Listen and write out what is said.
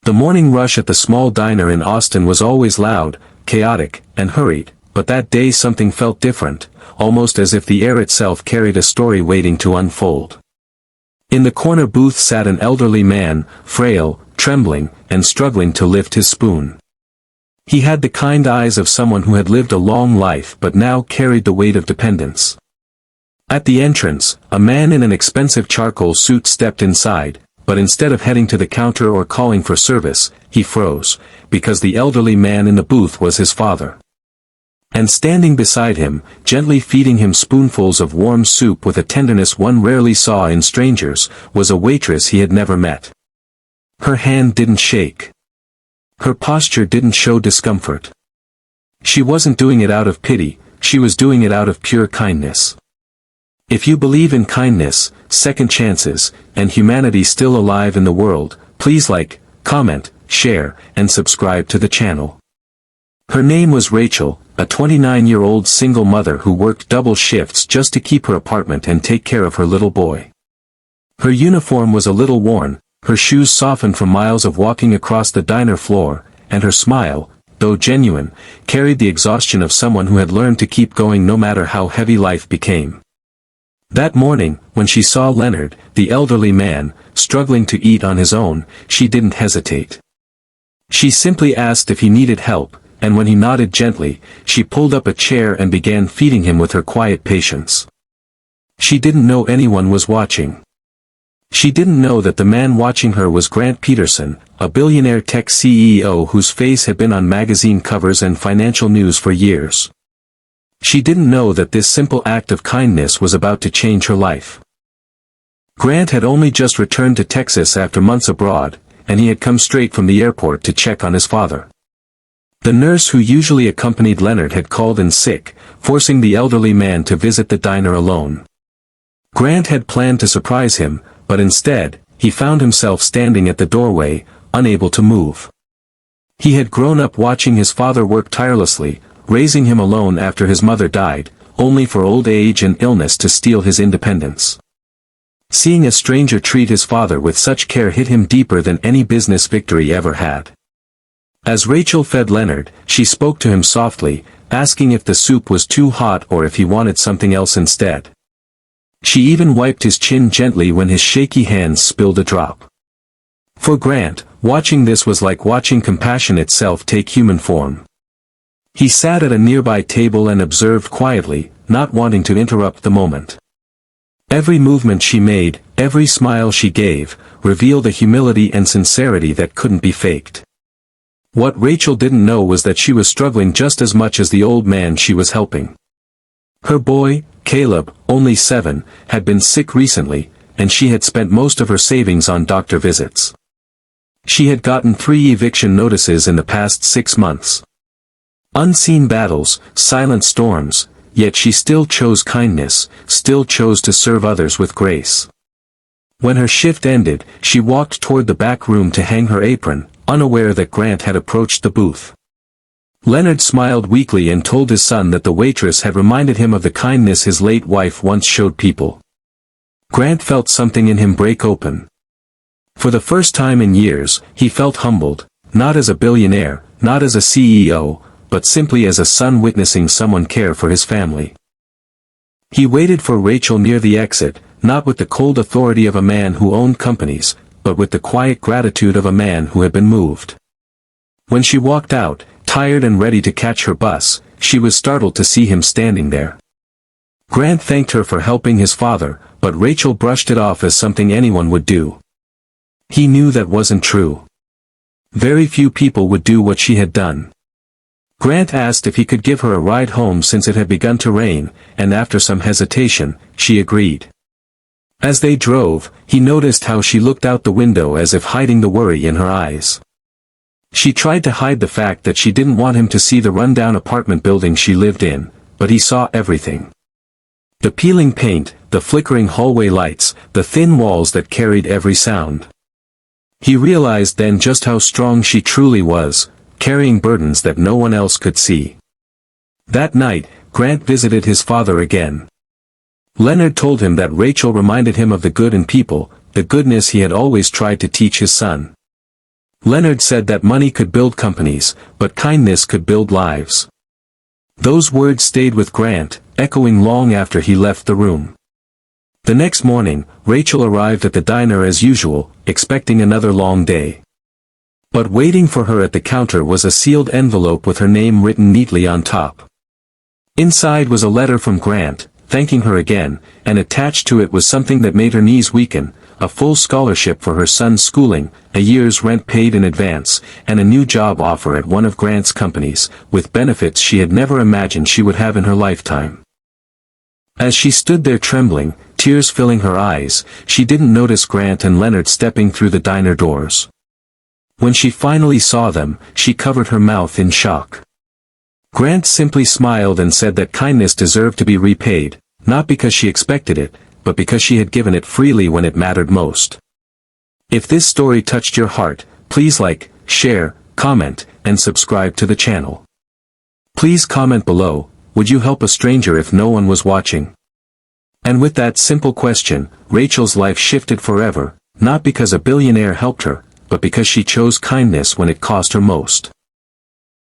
The morning rush at the small diner in Austin was always loud, chaotic, and hurried, but that day something felt different, almost as if the air itself carried a story waiting to unfold. In the corner booth sat an elderly man, frail, trembling, and struggling to lift his spoon. He had the kind eyes of someone who had lived a long life but now carried the weight of dependence. At the entrance, a man in an expensive charcoal suit stepped inside, but instead of heading to the counter or calling for service, he froze, because the elderly man in the booth was his father. And standing beside him, gently feeding him spoonfuls of warm soup with a tenderness one rarely saw in strangers, was a waitress he had never met. Her hand didn't shake. Her posture didn't show discomfort. She wasn't doing it out of pity, she was doing it out of pure kindness. If you believe in kindness, second chances, and humanity still alive in the world, please like, comment, share, and subscribe to the channel. Her name was Rachel, a 29-year-old single mother who worked double shifts just to keep her apartment and take care of her little boy. Her uniform was a little worn, her shoes softened from miles of walking across the diner floor, and her smile, though genuine, carried the exhaustion of someone who had learned to keep going no matter how heavy life became. That morning, when she saw Leonard, the elderly man, struggling to eat on his own, she didn't hesitate. She simply asked if he needed help, and when he nodded gently, she pulled up a chair and began feeding him with her quiet patience. She didn't know anyone was watching. She didn't know that the man watching her was Grant Peterson, a billionaire tech CEO whose face had been on magazine covers and financial news for years. She didn't know that this simple act of kindness was about to change her life. Grant had only just returned to Texas after months abroad, and he had come straight from the airport to check on his father. The nurse who usually accompanied Leonard had called in sick, forcing the elderly man to visit the diner alone. Grant had planned to surprise him, but instead, he found himself standing at the doorway, unable to move. He had grown up watching his father work tirelessly, raising him alone after his mother died, only for old age and illness to steal his independence. Seeing a stranger treat his father with such care hit him deeper than any business victory ever had. As Rachel fed Leonard, she spoke to him softly, asking if the soup was too hot or if he wanted something else instead. She even wiped his chin gently when his shaky hands spilled a drop. For Grant, watching this was like watching compassion itself take human form. He sat at a nearby table and observed quietly, not wanting to interrupt the moment. Every movement she made, every smile she gave, revealed a humility and sincerity that couldn't be faked. What Rachel didn't know was that she was struggling just as much as the old man she was helping. Her boy, Caleb, only 7, had been sick recently, and she had spent most of her savings on doctor visits. She had gotten 3 eviction notices in the past 6 months. Unseen battles, silent storms, yet she still chose kindness, still chose to serve others with grace. When her shift ended, she walked toward the back room to hang her apron, unaware that Grant had approached the booth. Leonard smiled weakly and told his son that the waitress had reminded him of the kindness his late wife once showed people. Grant felt something in him break open. For the first time in years, he felt humbled, not as a billionaire, not as a CEO, but simply as a son witnessing someone care for his family. He waited for Rachel near the exit, not with the cold authority of a man who owned companies, but with the quiet gratitude of a man who had been moved. When she walked out, tired and ready to catch her bus, she was startled to see him standing there. Grant thanked her for helping his father, but Rachel brushed it off as something anyone would do. He knew that wasn't true. Very few people would do what she had done. Grant asked if he could give her a ride home since it had begun to rain, and after some hesitation, she agreed. As they drove, he noticed how she looked out the window as if hiding the worry in her eyes. She tried to hide the fact that she didn't want him to see the rundown apartment building she lived in, but he saw everything. The peeling paint, the flickering hallway lights, the thin walls that carried every sound. He realized then just how strong she truly was, carrying burdens that no one else could see. That night, Grant visited his father again. Leonard told him that Rachel reminded him of the good in people, the goodness he had always tried to teach his son. Leonard said that money could build companies, but kindness could build lives. Those words stayed with Grant, echoing long after he left the room. The next morning, Rachel arrived at the diner as usual, expecting another long day. But waiting for her at the counter was a sealed envelope with her name written neatly on top. Inside was a letter from Grant, thanking her again, and attached to it was something that made her knees weaken: a full scholarship for her son's schooling, a year's rent paid in advance, and a new job offer at one of Grant's companies, with benefits she had never imagined she would have in her lifetime. As she stood there trembling, tears filling her eyes, she didn't notice Grant and Leonard stepping through the diner doors. When she finally saw them, she covered her mouth in shock. Grant simply smiled and said that kindness deserved to be repaid, not because she expected it, but because she had given it freely when it mattered most. If this story touched your heart, please like, share, comment, and subscribe to the channel. Please comment below, would you help a stranger if no one was watching? And with that simple question, Rachel's life shifted forever, not because a billionaire helped her, but because she chose kindness when it cost her most.